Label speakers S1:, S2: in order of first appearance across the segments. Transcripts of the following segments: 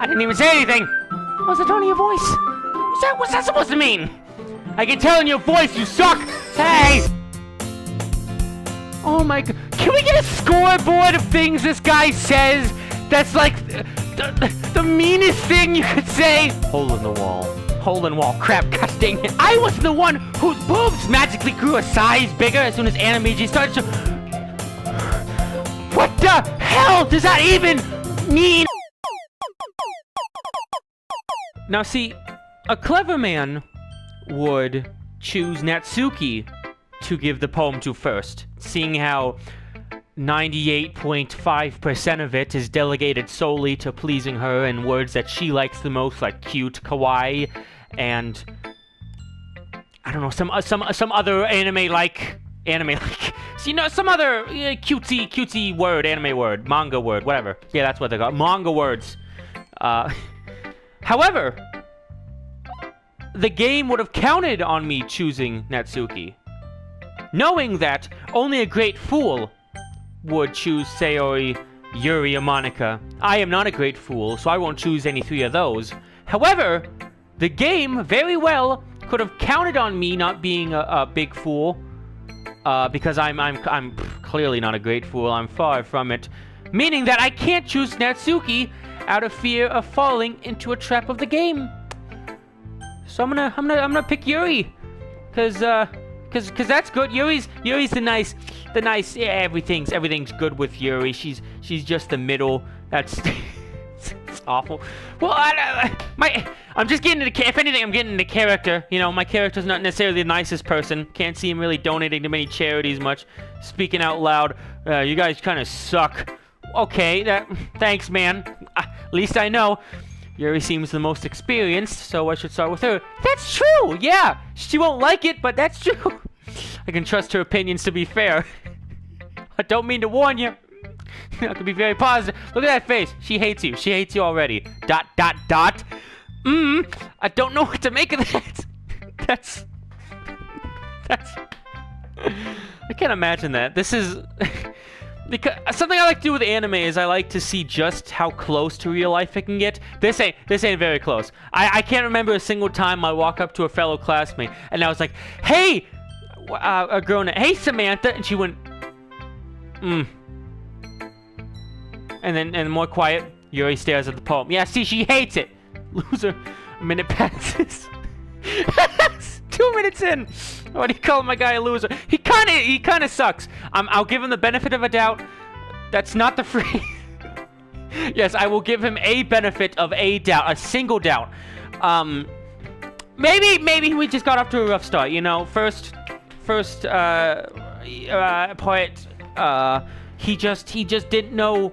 S1: I didn't even say anything! What's the tone of your voice? What's that supposed to mean? I can tell in your voice you suck! Hey! Oh my god. Can we get a scoreboard of things this guy says that's like the meanest thing you could say? Hole in the wall. Hole in wall. Crap, gosh dang it. I was the one whose boobs magically grew a size bigger as soon as Animeegee started to... What the hell does that even mean? Now see, a clever man would choose Natsuki to give the poem to first, seeing how 98.5% of it is delegated solely to pleasing her in words that she likes the most, like cute, kawaii, and I don't know, some other anime-like, so, you know, some other cutesy word, anime word, manga word, whatever. Yeah, that's what they got, manga words. However, the game would have counted on me choosing Natsuki, knowing that only a great fool would choose Sayori, Yuri, or Monika. I am not a great fool, so I won't choose any three of those. However, the game very well could have counted on me not being a big fool, because I'm clearly not a great fool. I'm far from it, meaning that I can't choose Natsuki out of fear of falling into a trap of the game. So I'm gonna pick Yuri, cause that's good. Yuri's the nice. Yeah, everything's good with Yuri. She's just the middle. That's it's awful. Well, I'm just getting into, if anything, I'm getting into character. You know, my character's not necessarily the nicest person. Can't see him really donating to many charities much. Speaking out loud. You guys kind of suck. Okay, thanks, man. At least I know. Yuri seems the most experienced, so I should start with her. That's true, yeah. She won't like it, but that's true. I can trust her opinions to be fair. I don't mean to warn you. I can be very positive. Look at that face. She hates you. She hates you already. ... I don't know what to make of that. That's... I can't imagine that. This is... Because something I like to do with anime is I like to see just how close to real life it can get. This ain't very close. I can't remember a single time I walk up to a fellow classmate and I was like, "Hey," a girl named, "Hey Samantha," and she went, And then more quiet. Yuri stares at the poem. Yeah, see, she hates it. Loser. A minute passes. 2 minutes in. What do you call my guy a loser? He kind of sucks. I'll give him the benefit of a doubt. That's not the phrase. Yes, I will give him a benefit of a doubt, a single doubt. Maybe we just got off to a rough start. You know, first part. He just didn't know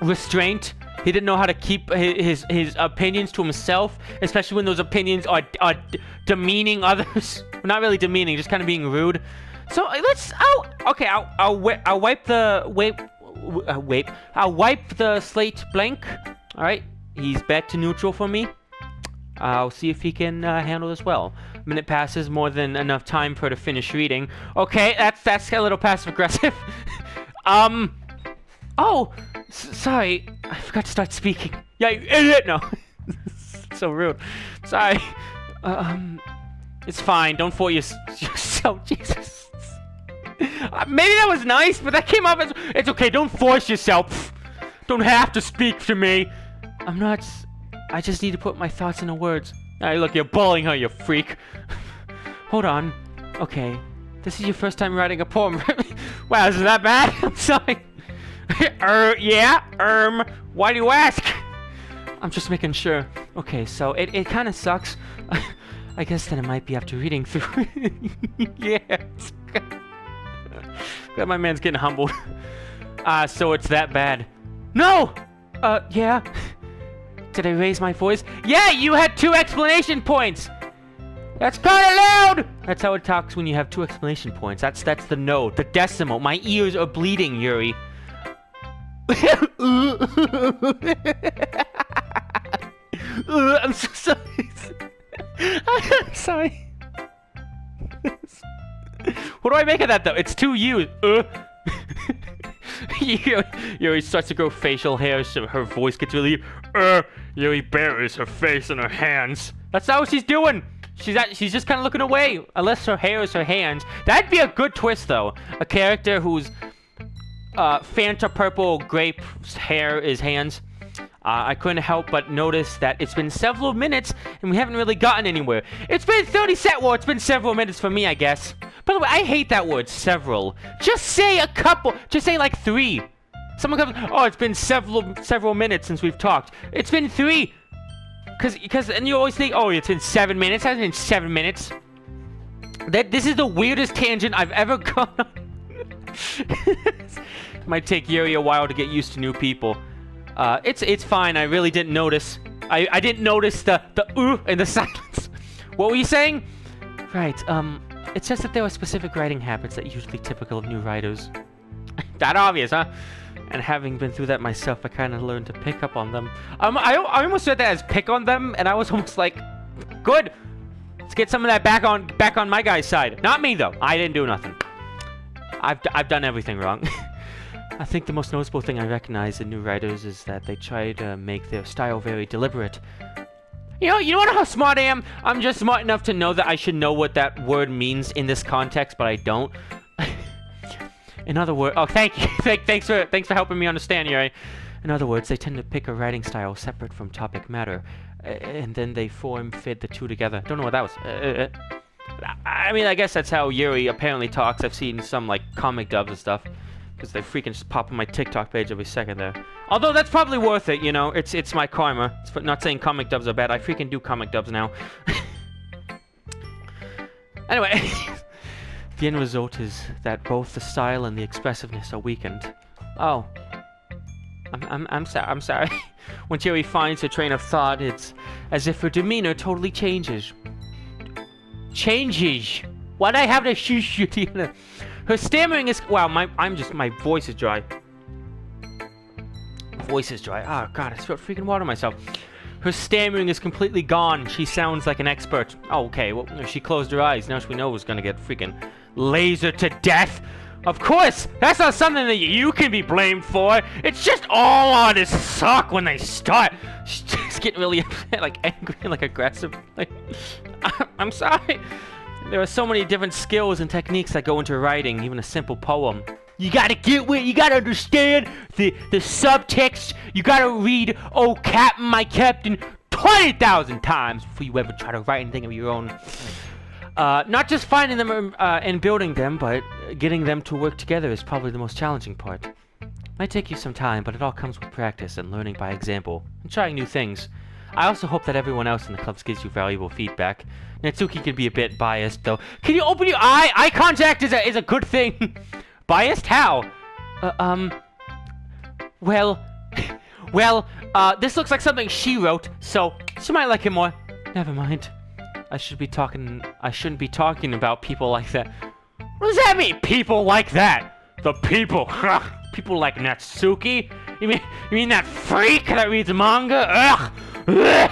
S1: restraint. He didn't know how to keep his opinions to himself, especially when those opinions are demeaning others. Not really demeaning, just kind of being rude. So I'll wipe the slate blank. All right, he's back to neutral for me. I'll see if he can handle this well. A minute passes, more than enough time for her to finish reading. Okay, that's a little passive aggressive. Oh, sorry, I forgot to start speaking. Yeah, you idiot! No. So rude. Sorry. It's fine. Don't fool yourself. Jesus. Maybe that was nice, but that came up as... It's okay, don't force yourself. Don't have to speak to me. I'm not... I just need to put my thoughts into words. Hey, look, you're bullying her, you freak. Hold on. Okay. This is your first time writing a poem. Wow, is that bad? I'm sorry. Yeah, why do you ask? I'm just making sure. Okay, so it kind of sucks. I guess then it might be after reading through. Yeah. God, my man's getting humbled. So it's that bad. No! Yeah. Did I raise my voice? Yeah, you had 2 explanation points! That's kind of loud! That's how it talks when you have 2 exclamation points. That's the note, the decimal. My ears are bleeding, Yuri. I'm so sorry. I'm sorry. What do I make of that, though? It's 2 U's. Yuri starts to grow facial hair, so her voice gets really, Yuri buries her face in her hands. That's not what she's doing. She's just kind of looking away, unless her hair is her hands. That'd be a good twist, though. A character whose Fanta purple grape hair is hands. I couldn't help but notice that it's been several minutes and we haven't really gotten anywhere. It's been 30 seconds. Well, it's been several minutes for me, I guess. By the way, I hate that word, several. Just say a couple. Just say like 3. Someone comes, oh, it's been several minutes since we've talked. It's been 3. And you always think, oh, it's been 7 minutes. It hasn't been 7 minutes. This is the weirdest tangent I've ever gone on. Might take Yuri a while to get used to new people. It's fine. I really didn't notice. I didn't notice the and the silence. What were you saying? Right. It says that there are specific writing habits that are usually typical of new writers. That obvious, huh? And having been through that myself, I kind of learned to pick up on them. I almost read that as pick on them, and I was almost like, good. Let's get some of that back on my guy's side. Not me though. I didn't do nothing. I've done everything wrong. I think the most noticeable thing I recognize in new writers is that they try to make their style very deliberate. You know how smart I am? I'm just smart enough to know that I should know what that word means in this context, but I don't. In other words, oh, thank you. Thanks for helping me understand, Yuri. In other words, they tend to pick a writing style separate from topic matter, and then they fit the two together. Don't know what that was. I mean, I guess that's how Yuri apparently talks. I've seen some, like, comic dubs and stuff, because they freaking just pop on my TikTok page every second there. Although, that's probably worth it, you know? It's my karma. It's not saying comic dubs are bad. I freaking do comic dubs now. Anyway, the end result is that both the style and the expressiveness are weakened. Oh. I'm sorry. When Yuri finds her train of thought, it's as if her demeanor totally changes. Why'd I have to shoot you? Her stammering is... Wow, my voice is dry. Oh, God, I spilled freaking water on myself. Her stammering is completely gone. She sounds like an expert. Oh, okay, well, she closed her eyes. Now we know who's gonna get freaking lasered to death. Of course! That's not something that you can be blamed for! It's just all artists suck when they start! She's just getting really upset, like angry and like aggressive. Like, I'm sorry. There are so many different skills and techniques that go into writing, even a simple poem. You gotta get with it, you gotta understand the subtext. You gotta read, oh, Captain, my Captain, 20,000 times before you ever try to write anything of your own. Not just finding them and building them, but getting them to work together is probably the most challenging part. Might take you some time, but it all comes with practice and learning by example, and trying new things. I also hope that everyone else in the clubs gives you valuable feedback. Natsuki can be a bit biased, though. Can you open your eye? Eye contact is a good thing. Biased? How? Well, this looks like something she wrote, so she might like it more. Never mind. I shouldn't be talking about people like that. What does that mean? People like that? The people. People like Natsuki? You mean that freak that reads manga? Ugh.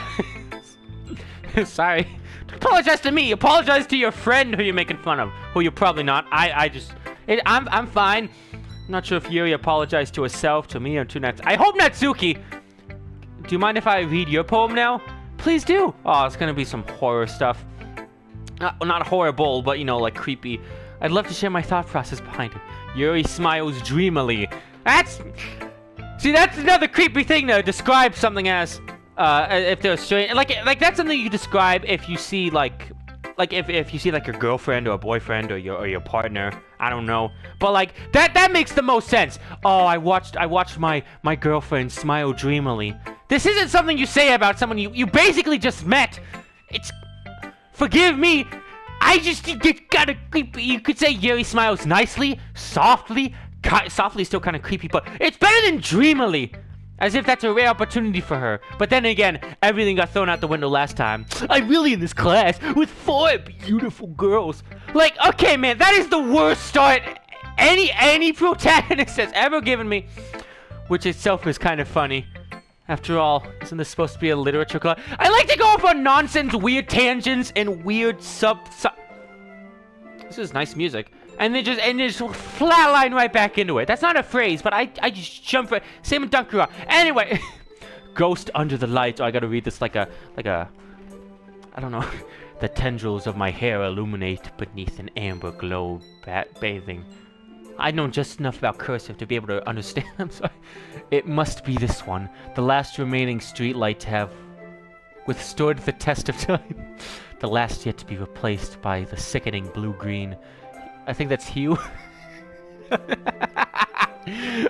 S1: Sorry. Don't apologize to me. Apologize to your friend who you're making fun of. Who you're probably not. I'm fine. I'm not sure if Yuri apologized to herself, to me, or to Natsuki. I hope Natsuki. Do you mind if I read your poem now? Please do. Oh, it's gonna be some horror stuff. Not horrible, but, you know, like creepy. I'd love to share my thought process behind it. Yuri smiles dreamily. That's another creepy thing to describe something as. If they're straight, like that's something you describe if you see if you see like your girlfriend or a boyfriend or your partner. I don't know, but like that makes the most sense. Oh, I watched my girlfriend smile dreamily. This isn't something you say about someone you basically just met. It's, forgive me, you could say Yuri smiles nicely, softly. Softly is still kind of creepy, but it's better than dreamily. As if that's a rare opportunity for her. But then again, everything got thrown out the window last time. I'm really in this class with 4 beautiful girls. Like, okay, man, that is the worst start any protagonist has ever given me. Which itself is kind of funny. After all, isn't this supposed to be a literature class? I like to go off on nonsense, weird tangents, and weird This is nice music. and then just flatline right back into it. That's not a phrase, but I just jump for same with Dunkura. Anyway, ghost under the lights. Oh, I gotta read this like a I don't know. The tendrils of my hair illuminate beneath an amber glow bathing. I know just enough about cursive to be able to understand. I'm sorry. It must be this one. The last remaining streetlight to have withstood the test of time. The last yet to be replaced by the sickening blue-green. I think that's hue.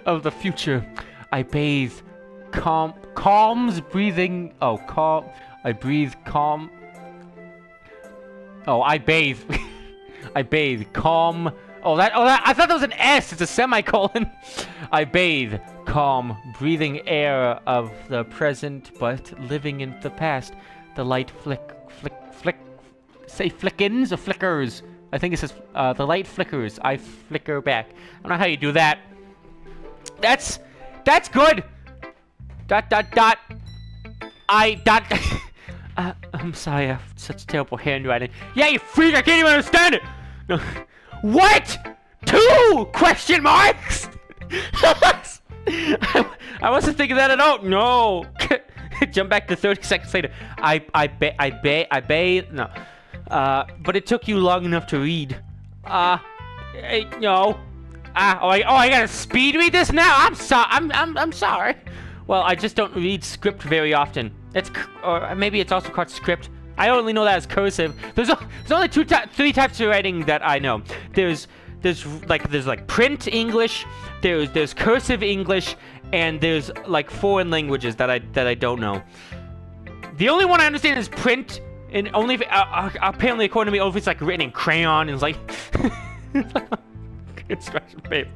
S1: Of the future. I bathe calms breathing. Oh, calm. I breathe calm. Oh, I bathe. I bathe calm. Oh, that. I thought that was an S. It's a semicolon. I bathe calm, breathing air of the present, but living in the past. The light flick. Say flickens or flickers. I think it says the light flickers. I flicker back. I don't know how you do that. That's good. ... I'm sorry, I have such terrible handwriting. Yeah, you freak! I can't even understand it. No. What? 2 question marks? I wasn't thinking that at all. No. Jump back to 30 seconds later. I bathe. No. But it took you long enough to read. No. I gotta speed read this now. I'm sorry. Well, I just don't read script very often. Or maybe it's also called script. I only know that as cursive. There's only 3 types of writing that I know. There's like print English. There's cursive English, and there's like foreign languages that I don't know. The only one I understand is print, and only if, apparently according to me, only if it's like written in crayon and it's like instruction paper.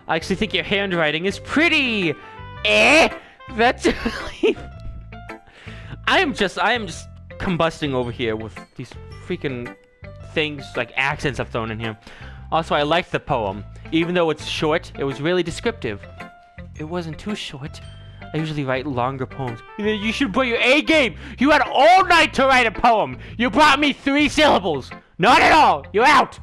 S1: I actually think your handwriting is pretty. That's. I am just combusting over here with these freaking things, like accents I've thrown in here. Also, I liked the poem. Even though it's short, it was really descriptive. It wasn't too short. I usually write longer poems. You should put your A game. You had all night to write a poem. You brought me 3 syllables. Not at all. You're out.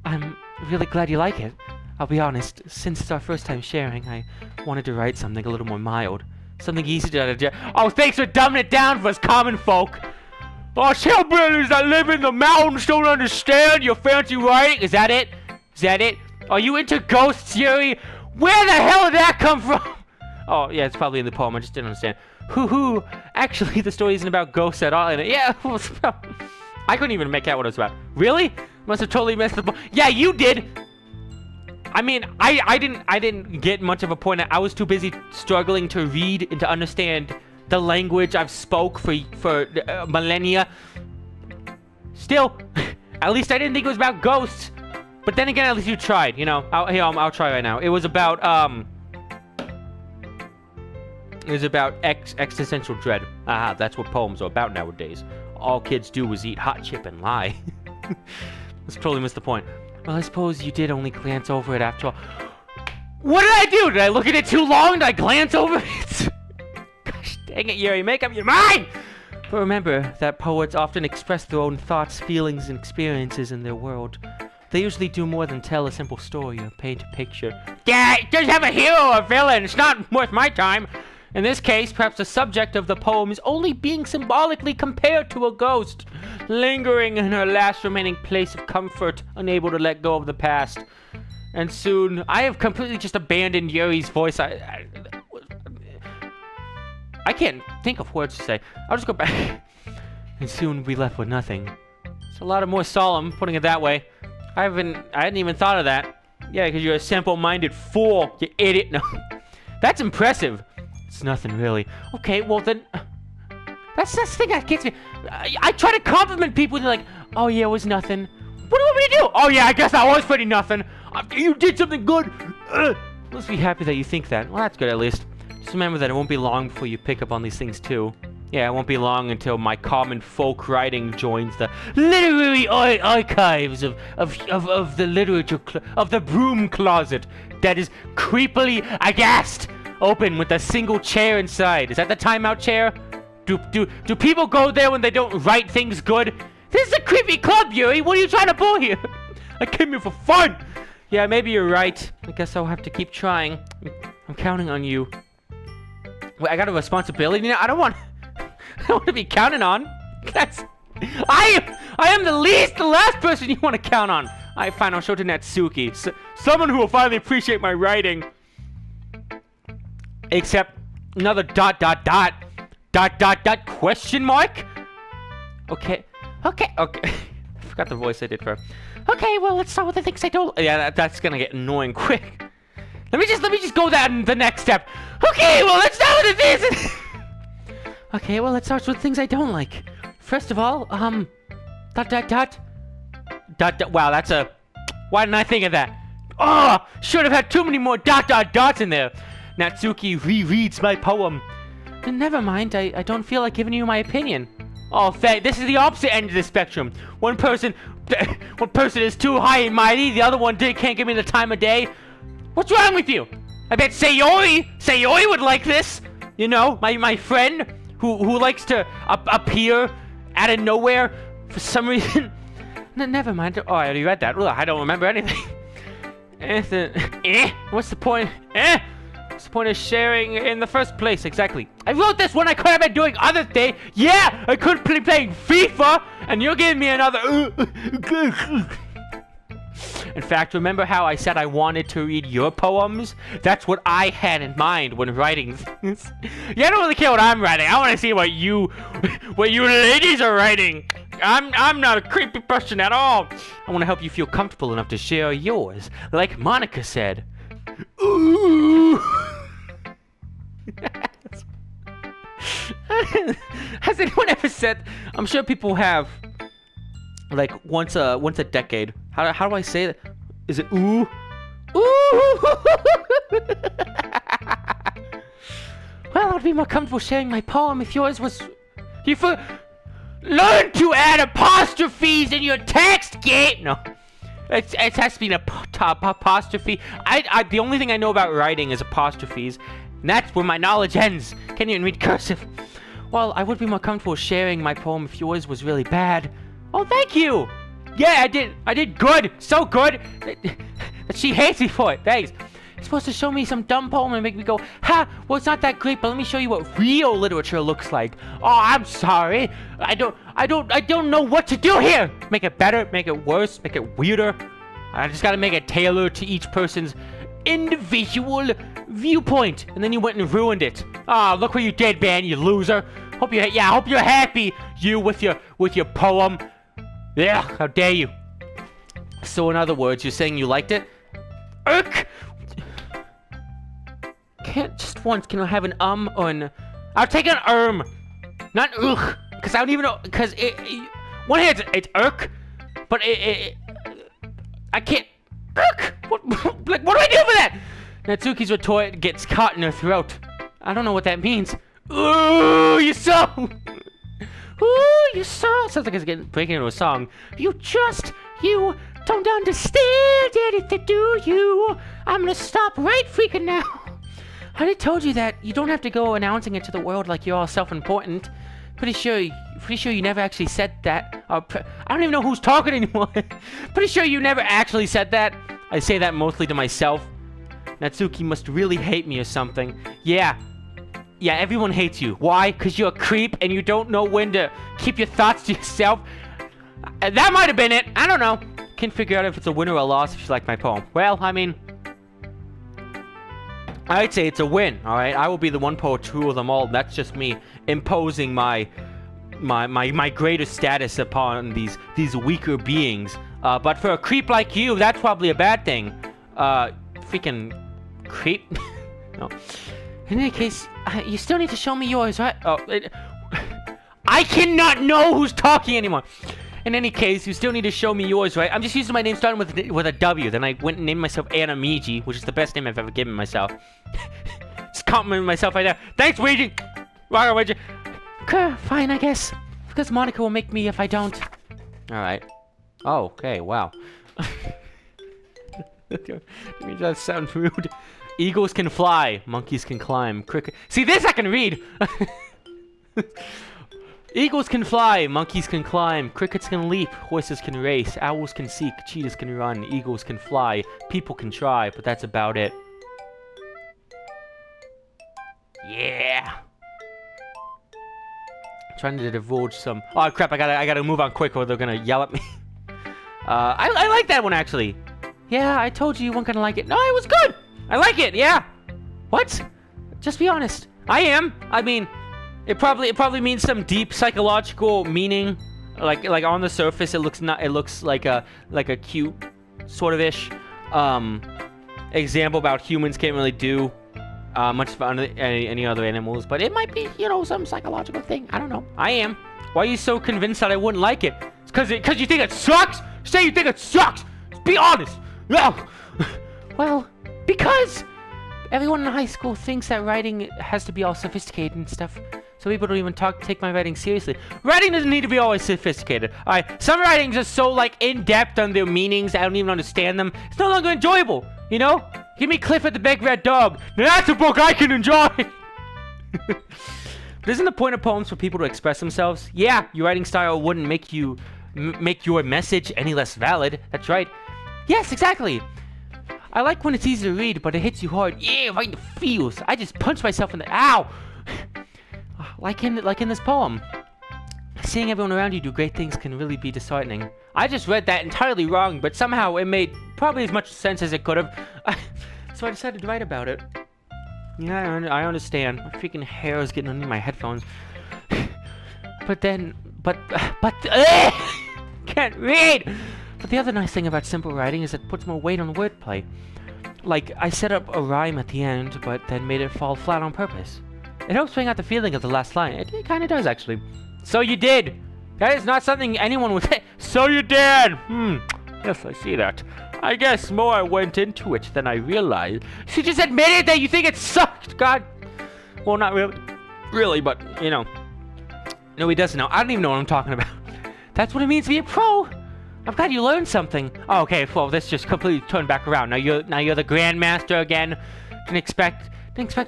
S1: I'm really glad you like it. I'll be honest, since it's our first time sharing, I wanted to write something a little more mild. Something easy to digest. Oh, thanks for dumbing it down for us common folk. Us hillbillies that live in the mountains don't understand your fancy writing. Is that it? Is that it? Are you into ghosts, Yuri? Where the hell did that come from? Oh, yeah, it's probably in the poem. I just didn't understand. Hoo-hoo. Actually, the story isn't about ghosts at all. Yeah, I couldn't even make out what it was about. Really? Must have totally messed up. Yeah, you did. I mean, I didn't get much of a point. I was too busy struggling to read and to understand the language I've spoke for millennia. Still, at least I didn't think it was about ghosts. But then again, at least you tried. You know, I'll try right now. It was about existential dread. Aha, that's what poems are about nowadays. All kids do is eat hot chip and lie. Let's totally miss the point. Well, I suppose you did only glance over it after all. What did I do? Did I look at it too long? Did I glance over it? Gosh dang it, Yuri, make up your mind! But remember that poets often express their own thoughts, feelings, and experiences in their world. They usually do more than tell a simple story or paint a picture. Yeah, just have a hero or villain. It's not worth my time. In this case, perhaps the subject of the poem is only being symbolically compared to a ghost, lingering in her last remaining place of comfort, unable to let go of the past. And soon, I have completely just abandoned Yuri's voice. I can't think of words to say. I'll just go back. And soon we left with nothing. It's a lot more solemn, putting it that way. I hadn't even thought of that. Yeah, because you're a simple-minded fool, you idiot. No, that's impressive. It's nothing really. Okay, well then, that's the thing that gets me. I try to compliment people and they're like, oh yeah, it was nothing. What do you want me to do? Oh yeah, I guess that was pretty nothing. You did something good. Let's be happy that you think that. Well, that's good at least. Just remember that it won't be long before you pick up on these things too. Yeah, it won't be long until my common folk writing joins the literary archives of the literature of the broom closet that is creepily aghast, open with a single chair inside. Is that the timeout chair? Do people go there when they don't write things good? This is a creepy club, Yuri. What are you trying to pull here? I came here for fun! Yeah, maybe you're right. I guess I'll have to keep trying. I'm counting on you. Wait, I got a responsibility now? I don't want to be counted on. I am the last person you want to count on. Alright, fine, I'll show it to Natsuki. Someone who will finally appreciate my writing. Except another ... question mark? Okay. I forgot the voice I did for her. Okay, well, let's start with the things I don't... Yeah, that's gonna get annoying quick. Let me just go that in the next step. Okay, well, let's start with the things... Okay, well, let's start with things I don't like. First of all, wow, that's a... Why didn't I think of that? Oh, should have had too many more ... in there. Natsuki rereads my poem. Never mind, I don't feel like giving you my opinion. Oh, this is the opposite end of the spectrum. One person is too high and mighty, the other one can't give me the time of day. What's wrong with you? I bet Sayori would like this. You know, my friend who likes to appear out of nowhere for some reason. Never mind. Oh, I already read that. Ugh, I don't remember anything. What's the point? What's the point of sharing in the first place? Exactly. I wrote this when I could have been doing other things. Yeah, I could be playing FIFA, and you're giving me another... In fact, remember how I said I wanted to read your poems? That's what I had in mind when writing this. Yeah, I don't really care what I'm writing. I want to see what you ladies are writing. I'm not a creepy person at all. I want to help you feel comfortable enough to share yours, like Monica said. Ooh. Has anyone ever said? I'm sure people have. Like once a decade. How do I say that? Is it ooh? Ooh! Well, I'd be more comfortable sharing my poem if yours was. Learn to add apostrophes in your text, game. No, it has to be an apostrophe. The only thing I know about writing is apostrophes, and that's where my knowledge ends. Can't even read cursive. Well, I would be more comfortable sharing my poem if yours was really bad. Oh, thank you. Yeah, I did good. So good that she hates me for it. Thanks. You're supposed to show me some dumb poem and make me go, ha, well, it's not that great, but let me show you what real literature looks like. Oh, I'm sorry. I don't know what to do here. Make it better, make it worse, make it weirder. I just gotta make it tailored to each person's individual viewpoint. And then you went and ruined it. Oh, look what you did, man, you loser. Hope you're happy, you with your poem. Yeah, how dare you? So in other words, you're saying you liked it? Irk! Can't just once, can I have an or an... I'll take an not ugh, because I don't even know, because one hand it's irk, but I can't, irk! What do I do for that? Natsuki's retort gets caught in her throat. I don't know what that means. Ooh, you so... Ooh, you so... Sounds like it's breaking into a song. You don't understand anything, do you? I'm gonna stop right freaking now. I already told you that you don't have to go announcing it to the world like you're all self-important. Pretty sure you never actually said that. I don't even know who's talking anymore. Pretty sure you never actually said that. I say that mostly to myself. Natsuki must really hate me or something. Yeah, everyone hates you. Why? Because you're a creep and you don't know when to keep your thoughts to yourself. That might have been it. I don't know. Can't figure out if it's a win or a loss if you like my poem. Well, I mean... I'd say it's a win, alright? I will be the one poet to rule them all. That's just me imposing my greater status upon these weaker beings. But for a creep like you, that's probably a bad thing. Freaking creep. No. In any case, you still need to show me yours, right? Oh, I cannot know who's talking anymore. In any case, you still need to show me yours, right? I'm just using my name starting with a W. Then I went and named myself Animeegee, which is the best name I've ever given myself. Just complimenting myself right there. Thanks, Weegee! Rock on, Weegee. Okay, fine, I guess. Because Monica will make me if I don't. Alright. Oh, okay, wow. Didn't mean that sound rude. Eagles can fly. Monkeys can climb. Cricket. See, this I can read! Eagles can fly, monkeys can climb, crickets can leap, horses can race, owls can seek, cheetahs can run, eagles can fly, people can try, but that's about it. Yeah. Trying to divulge some. Oh crap! I gotta move on quick, or they're gonna yell at me. I like that one actually. Yeah, I told you weren't gonna like it. No, it was good. I like it. Yeah. What? Just be honest. I am. I mean, it probably means some deep psychological meaning. Like on the surface, it looks like a cute sort of ish example about humans can't really do much fun any other animals, but it might be, you know, some psychological thing. I don't know. I am. Why are you so convinced that I wouldn't like it? It's because you think it sucks? Say you think it sucks. Be honest. No. Well, because everyone in high school thinks that writing has to be all sophisticated and stuff. So people don't even take my writing seriously. Writing doesn't need to be always sophisticated. Alright, some writings are so like in-depth on their meanings, I don't even understand them. It's no longer enjoyable, you know? Give me Cliff at the Big Red Dog. Now that's a book I can enjoy! But isn't the point of poems for people to express themselves? Yeah, your writing style wouldn't make your message any less valid. That's right. Yes, exactly. I like when it's easy to read, but it hits you hard. Yeah, right in the feels. I just punched myself in the... Ow! Like in this poem. Seeing everyone around you do great things can really be disheartening. I just read that entirely wrong, but somehow it made probably as much sense as it could have. So I decided to write about it. Yeah, I understand. My freaking hair is getting under my headphones. But can't read! But the other nice thing about simple writing is it puts more weight on wordplay. Like, I set up a rhyme at the end, but then made it fall flat on purpose. It helps bring out the feeling of the last line. It kind of does, actually. So you did! That is not something anyone would say. So you did! Yes, I see that. I guess more went into it than I realized. She just admitted that you think it sucked! God! Well, not really. Really, but, you know. No, he doesn't know. I don't even know what I'm talking about. That's what it means to be a pro! I'm glad you learned something. Oh, okay, well, this just completely turned back around. Now you're the Grandmaster again. Didn't expect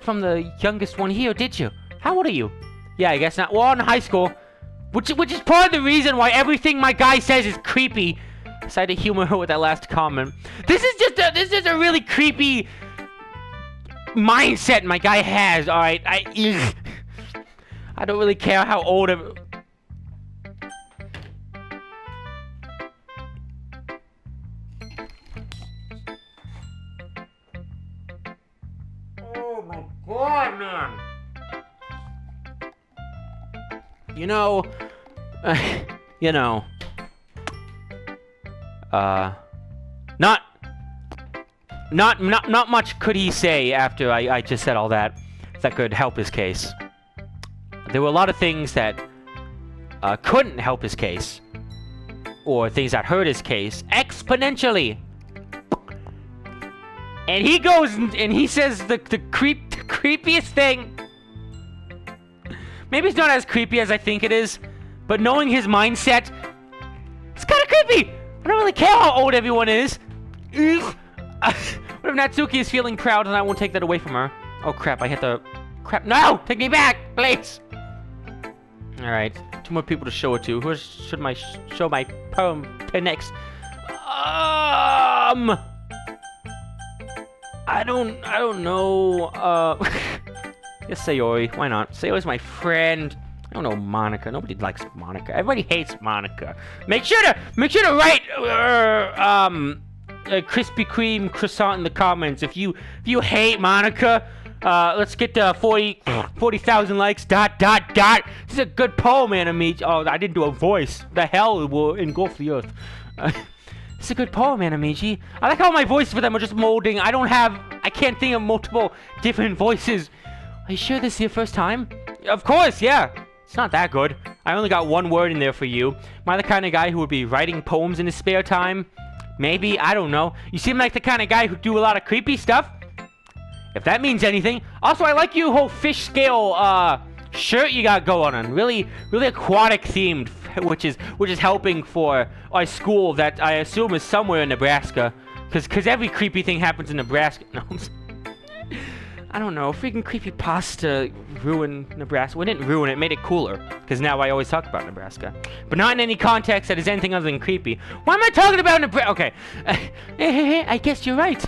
S1: from the youngest one here, did you? How old are you? Yeah, I guess not. Well, in high school. Which is part of the reason why everything my guy says is creepy. Decided to humor her with that last comment. This is just a really creepy mindset my guy has, alright? I don't really care how old I'm... Oh my god, man! You know, not much could he say after I just said all that could help his case. There were a lot of things that couldn't help his case, or things that hurt his case exponentially. And he goes and he says the creepiest thing. Maybe it's not as creepy as I think it is, but knowing his mindset, it's kind of creepy. I don't really care how old everyone is. What if Natsuki is feeling proud and I won't take that away from her? Oh crap, I hit the... Crap, no! Take me back, please! Alright, 2 more people to show it to. Who should I show my poem to next? I don't know, Yes, Sayori. Why not? Sayori's my friend. I don't know Monica. Nobody likes Monica. Everybody hates Monica. Make sure to write a Krispy Kreme croissant in the comments if you hate Monica. Let's get to 40,000 likes. ... This is a good poem, Animeegee. Oh, I didn't do a voice. The hell will engulf the earth. It's a good poem, Animeegee. I like how my voices for them are just molding. I can't think of multiple different voices. Are you sure this is your first time? Of course, yeah. It's not that good. I only got 1 word in there for you. Am I the kind of guy who would be writing poems in his spare time? Maybe, I don't know. You seem like the kind of guy who'd do a lot of creepy stuff. If that means anything. Also, I like your whole fish scale shirt you got going on. Really aquatic themed, which is helping for our school that I assume is somewhere in Nebraska. Because every creepy thing happens in Nebraska. No, I don't know, freaking creepypasta ruined Nebraska. Well, it didn't ruin it, made it cooler. Because now I always talk about Nebraska. But not in any context that is anything other than creepy. Why am I talking about Nebraska? Okay. I guess you're right.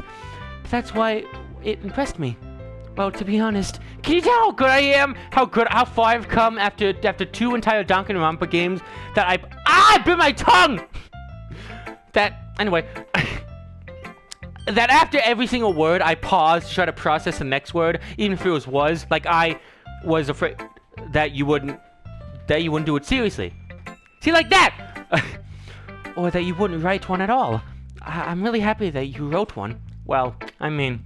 S1: But that's why it impressed me. Well, to be honest, can you tell how good I am? How far I've come after 2 entire Danganronpa games that I bit my tongue! Anyway... that after every single word, I paused to try to process the next word, even if it was. Like, I was afraid that you wouldn't do it seriously. See, like that! Or that you wouldn't write one at all. I'm really happy that you wrote one. Well, I mean...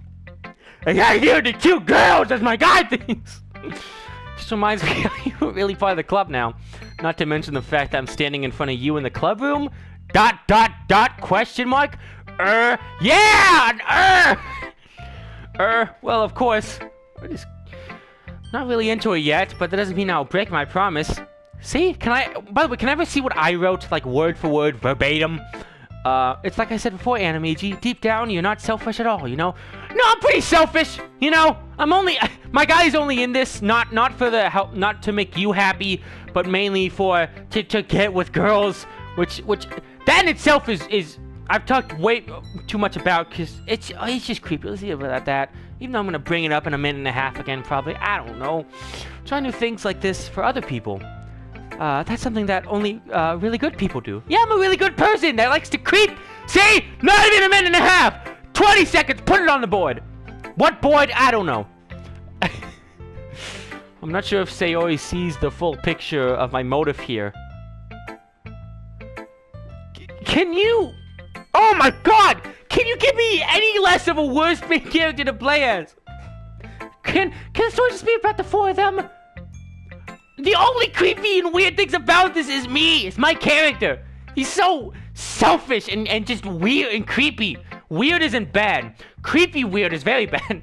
S1: I got you the cute girls as my guy things! Just reminds me you're really part of the club now. Not to mention the fact that I'm standing in front of you in the club room. ... question mark? Yeah! Well, of course. We're just not really into it yet, but that doesn't mean I'll break my promise. See? By the way, can I ever see what I wrote, like, word for word, verbatim? It's like I said before, Animeegee. Deep down, you're not selfish at all, you know? No, I'm pretty selfish, you know? My guy's only in this, not for the help, not to make you happy, but mainly to get with girls, which, that in itself is I've talked way too much about, because it's just creepy. Let's see about that. Even though I'm going to bring it up in a minute and a half again, probably. I don't know. Trying to do things like this for other people. That's something that only really good people do. Yeah, I'm a really good person that likes to creep. See? Not even a minute and a half. 20 seconds. Put it on the board. What board? I don't know. I'm not sure if Sayori sees the full picture of my motive here. Can you... Oh my god! Can you give me any less of a worst main character to play as? Can the story just be about the 4 of them? The only creepy and weird things about this is me! It's my character! He's so selfish and just weird and creepy. Weird isn't bad. Creepy weird is very bad.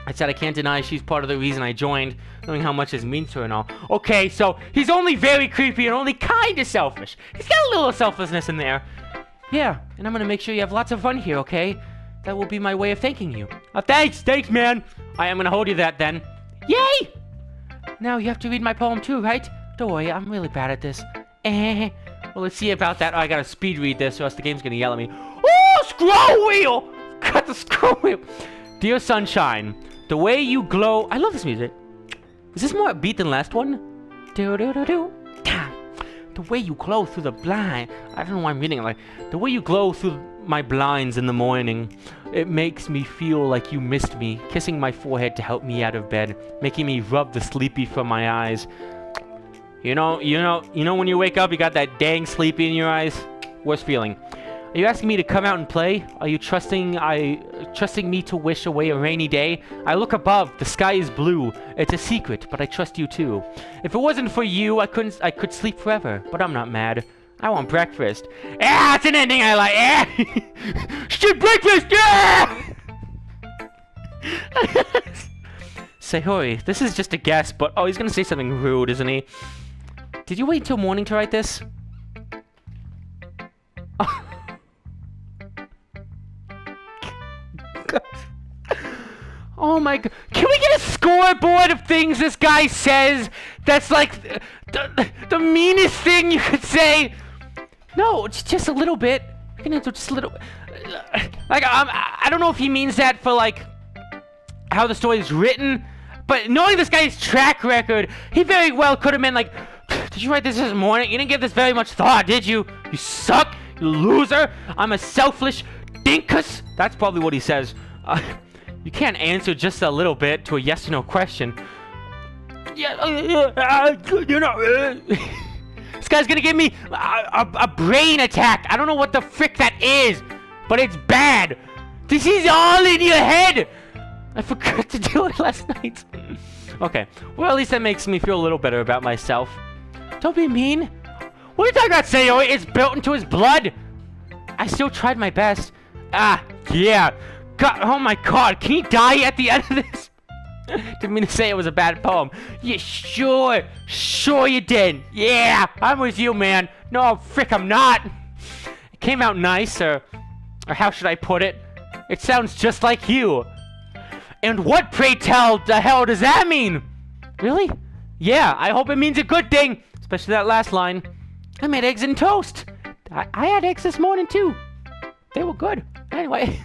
S1: I said I can't deny she's part of the reason I joined, knowing how much this means to her and all. Okay, so he's only very creepy and only kinda selfish. He's got a little selflessness in there. Yeah, and I'm gonna make sure you have lots of fun here, okay? That will be my way of thanking you. Thanks, man. I am gonna hold you that then. Yay! Now you have to read my poem too, right? Don't worry, I'm really bad at this. Well, let's see about that. Oh, I gotta speed read this or else the game's gonna yell at me. Oh, scroll wheel! Cut the scroll wheel. Dear Sunshine, the way you glow... I love this music. Is this more upbeat than last one? Do-do-do-do. The way you glow through the blind... I don't know why I'm reading it like... The way you glow through my blinds in the morning. It makes me feel like you missed me. Kissing my forehead to help me out of bed. Making me rub the sleepy from my eyes. You know when you wake up, you got that dang sleepy in your eyes? Worst feeling. Are you asking me to come out and play? Are you trusting me to wish away a rainy day? I look above, the sky is blue. It's a secret, but I trust you too. If it wasn't for you, I could sleep forever, but I'm not mad. I want breakfast. Yeah, it's an ending I like. Yeah! Shit, breakfast! Yeah! Sayori, this is just a guess, but oh, he's gonna say something rude, isn't he? Did you wait till morning to write this? Oh my god. Can we get a scoreboard of things this guy says that's like the meanest thing you could say? No, it's just a little bit. You can answer just a little. Like, I don't know if he means that for like how the story is written, but knowing this guy's track record, he very well could have been like, did you write this morning? You didn't give this very much thought, did you? You suck, you loser. I'm a selfish dinkus. That's probably what he says. You can't answer just a little bit to a yes or no question. Yeah, you know. This guy's gonna give me a brain attack. I don't know what the frick that is, but it's bad. This is all in your head. I forgot to do it last night. Okay, well at least that makes me feel a little better about myself. Don't be mean. What are you talking about, Sayori? It's built into his blood. I still tried my best. Yeah. God, oh my god, can he die at the end of this? Didn't mean to say it was a bad poem. Yeah, sure you did. Yeah, I'm with you, man. No, frick, I'm not. It came out nice, or how should I put it? It sounds just like you. And what, pray tell, the hell does that mean? Really? Yeah, I hope it means a good thing. Especially that last line. I made eggs and toast. I had eggs this morning, too. They were good. Anyway.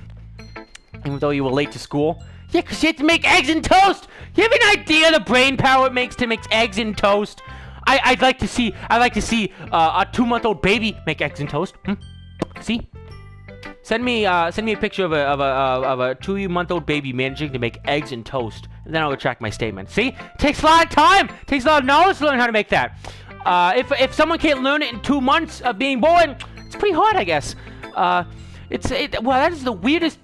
S1: Even though you were late to school. Yeah, because you had to make eggs and toast. You have an idea the brain power it makes to make eggs and toast? I'd like to see a 2-month-old baby make eggs and toast. See? Send me a picture of a 2-month-old baby managing to make eggs and toast, and then I'll retract my statement. See? Takes a lot of time. Takes a lot of knowledge to learn how to make that. If someone can't learn it in 2 months of being born, it's pretty hard, I guess. Well, that is the weirdest.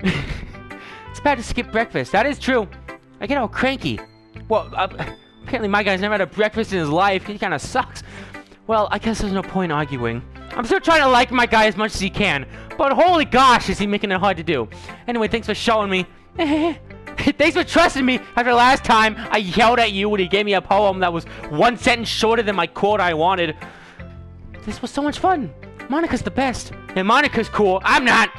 S1: It's bad to skip breakfast. That is true. I get all cranky. Well, apparently my guy's never had a breakfast in his life. He kind of sucks. Well, I guess there's no point arguing. I'm still trying to like my guy as much as he can, but holy gosh, is he making it hard to do. Anyway, thanks for showing me. Thanks for trusting me after last time I yelled at you when he gave me a poem that was 1 sentence shorter than my quote I wanted. This was so much fun. Monica's the best. And Monica's cool. I'm not.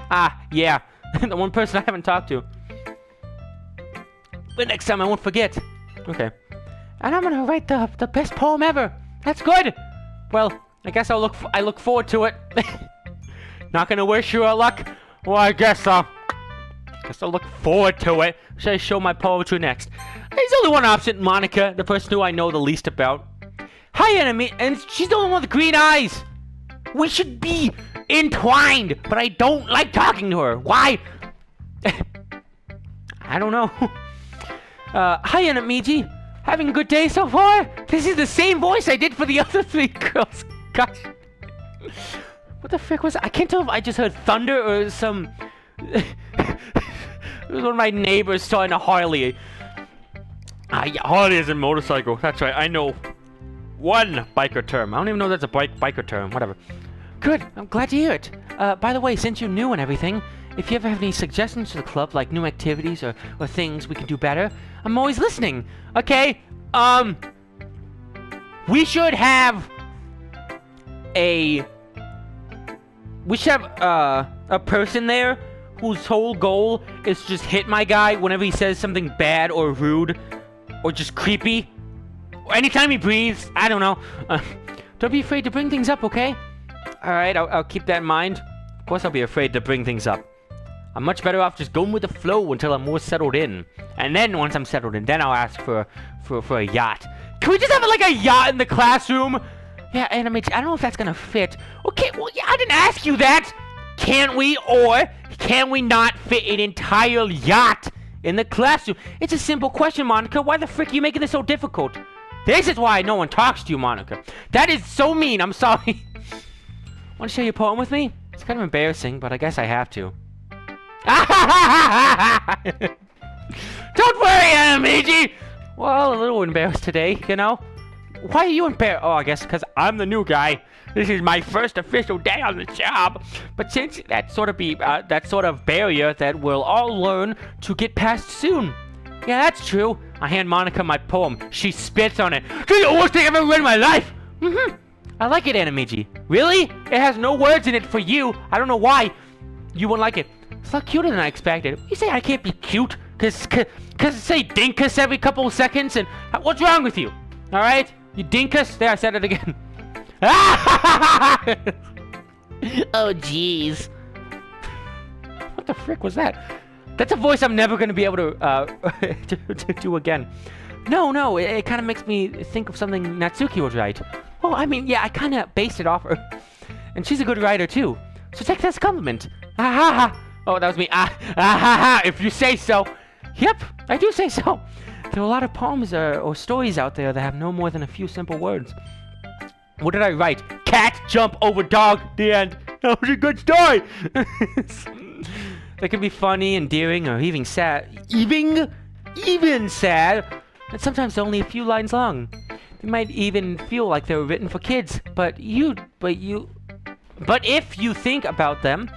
S1: Yeah. The one person I haven't talked to. But next time I won't forget. Okay. And I'm gonna write the best poem ever. That's good. Well, I guess I look forward to it. Not gonna wish you luck. Well, I guess I'll look forward to it. Should I show my poetry next? There's only one option, Monica, the person who I know the least about. Hi, enemy, and she's the only one with green eyes. We should be entwined, but I don't like talking to her. Why? I don't know. Hi, Animeegee. Having a good day so far? This is the same voice I did for the other 3 girls. Gosh. What the frick was that? I can't tell if I just heard thunder or some... It was one of my neighbors starting a Harley. Yeah, Harley is a motorcycle. That's right. I know one biker term. I don't even know that's a biker term. Whatever. Good. I'm glad to hear it. By the way, since you're new and everything, if you ever have any suggestions for the club, like new activities or things we can do better, I'm always listening. Okay? We should have a person there whose whole goal is to just hit my guy whenever he says something bad or rude or just creepy. Or anytime he breathes. I don't know. Don't be afraid to bring things up, okay? Alright, I'll keep that in mind. Of course I'll be afraid to bring things up. I'm much better off just going with the flow until I'm more settled in. And then once I'm settled in, then I'll ask for a yacht. Can we just have like a yacht in the classroom? Yeah, Animeegee, I don't know if that's gonna fit. Okay, well, yeah, I didn't ask you that. Can we or can we not fit an entire yacht in the classroom? It's a simple question, Monica. Why the frick are you making this so difficult? This is why no one talks to you, Monica. That is so mean. I'm sorry. Want to share your poem with me? It's kind of embarrassing, but I guess I have to. Don't worry, Animeegee! Well, a little embarrassed today, you know? Why are you embarrassed? Oh, I guess because I'm the new guy. This is my first official day on the job. But since that sort of barrier that we'll all learn to get past soon. Yeah, that's true. I hand Monica my poem. She spits on it. This is the worst thing I've ever read in my life! I like it, Animeegee. Really? It has no words in it for you. I don't know why you wouldn't like it. It's a lot cuter than I expected. You say I can't be cute? Cause say dinkus every couple of seconds and... What's wrong with you? Alright? You dinkus? There, I said it again. Oh, jeez. What the frick was that? That's a voice I'm never going to be able to do again. No, it kind of makes me think of something Natsuki would write. Oh, I mean, yeah, I kind of based it off her. And she's a good writer, too. So take that as a compliment. Oh, that was me. If you say so. Yep, I do say so. There are a lot of poems or stories out there that have no more than a few simple words. What did I write? Cat jump over dog. The end. That was a good story. They can be funny, endearing, or even sad. Even sad. And sometimes only a few lines long. They might even feel like they were written for kids. But if you think about them,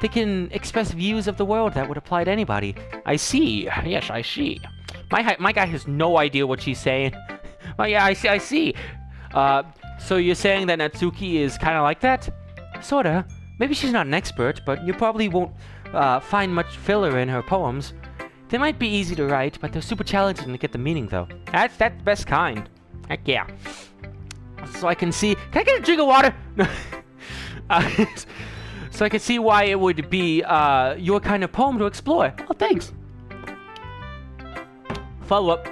S1: they can express views of the world that would apply to anybody. I see. Yes, I see. My guy has no idea what she's saying. Oh, yeah, I see. So you're saying that Natsuki is kind of like that? Sorta. Maybe she's not an expert, but you probably won't find much filler in her poems. They might be easy to write, but they're super challenging to get the meaning, though. That's the best kind. Heck yeah. So I can see... Can I get a drink of water? So I can see why it would be your kind of poem to explore. Oh, thanks. Follow up.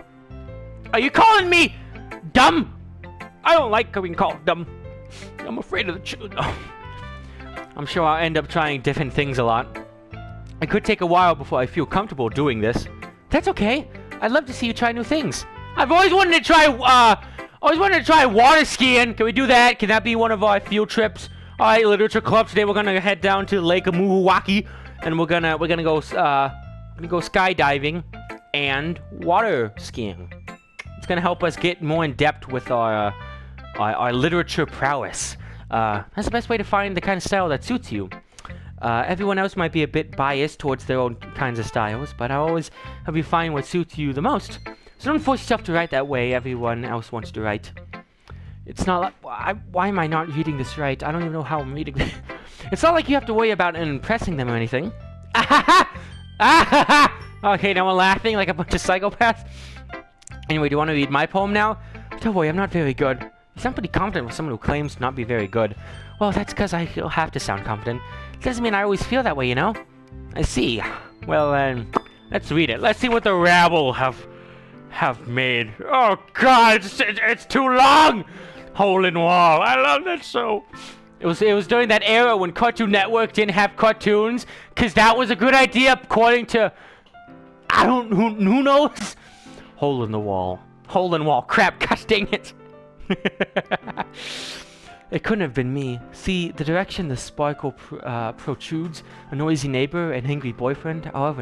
S1: Are you calling me dumb? I don't like being called dumb. I'm afraid of the children. I'm sure I'll end up trying different things a lot. It could take a while before I feel comfortable doing this. That's okay. I'd love to see you try new things. I've always wanted to try, water skiing. Can we do that? Can that be one of our field trips? All right, literature club. Today we're gonna head down to Lake Milwaukee, and we're gonna go skydiving and water skiing. It's gonna help us get more in depth with our literature prowess. That's the best way to find the kind of style that suits you. Everyone else might be a bit biased towards their own kinds of styles, but I'll be fine what suits you the most. So don't force yourself to write that way everyone else wants to write. It's not like... Why am I not reading this right? I don't even know how I'm reading this. It's not like you have to worry about impressing them or anything. Okay, now we're laughing like a bunch of psychopaths. Anyway, do you want to read my poem now? Don't worry, I'm not very good. You sound pretty confident with someone who claims to not be very good. Well, that's because I have to sound confident. Doesn't mean I always feel that way, you know? I see. Well, then, let's read it. Let's see what the rabble have made. Oh, God, it's too long! Hole in Wall. I love that show. It was during that era when Cartoon Network didn't have cartoons, because that was a good idea, according to... who knows? Hole in the Wall. Hole in Wall. Crap, gosh dang it. It couldn't have been me. See, the direction the sparkle protrudes, a noisy neighbor, an angry boyfriend, I'll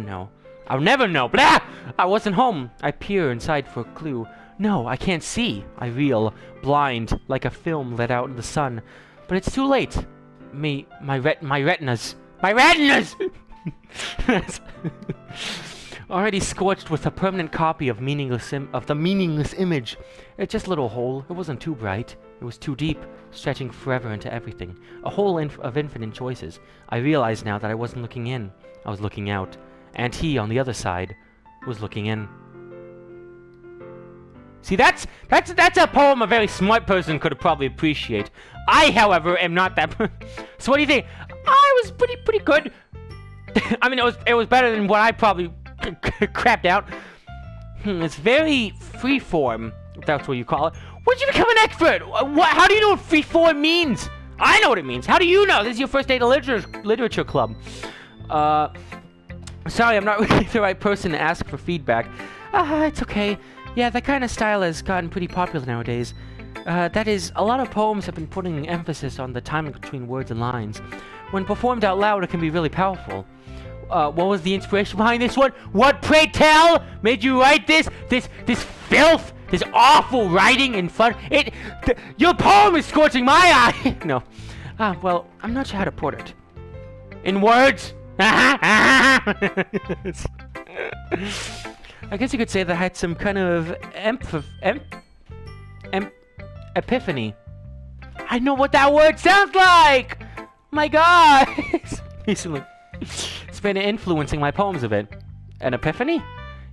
S1: never know. Blah! I wasn't home. I peer inside for a clue. No, I can't see. I reel, blind, like a film let out in the sun. But it's too late. My retinas. My retinas! Already scorched with a permanent copy of the meaningless image. It's just a little hole. It wasn't too bright. It was too deep, stretching forever into everything. A hole of infinite choices. I realized now that I wasn't looking in. I was looking out. And he, on the other side, was looking in. See, that's a poem a very smart person could probably appreciate. I, however, am not that. So what do you think? I was pretty good. I mean, it was better than what I probably crapped out. It's very freeform, if that's what you call it. When'd you become an expert? How do you know what freeform means? I know what it means. How do you know? This is your first day to literature club. Sorry, I'm not really the right person to ask for feedback. It's okay. Yeah, that kind of style has gotten pretty popular nowadays. That is, a lot of poems have been putting emphasis on the timing between words and lines. When performed out loud, it can be really powerful. What was the inspiration behind this one? What, pray tell, made you write this filth, this awful writing in front? Your poem is scorching my eye. No. Well, I'm not sure how to put it. In words? I guess you could say that I had some kind of epiphany. I know what that word sounds like! My God! Recently. It's been influencing my poems a bit. An epiphany?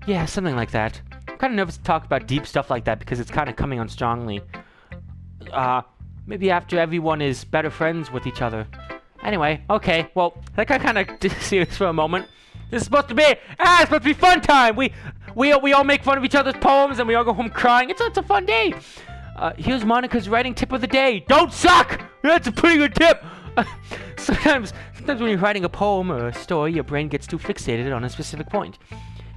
S1: Yeah, something like that. I'm kind of nervous to talk about deep stuff like that because it's kind of coming on strongly. Maybe after everyone is better friends with each other. Anyway, okay, well, I got kind of serious for a moment. This is supposed to be fun time! We all make fun of each other's poems and we all go home crying. It's a fun day! Here's Monica's writing tip of the day. Don't suck! That's a pretty good tip! Sometimes when you're writing a poem or a story, your brain gets too fixated on a specific point.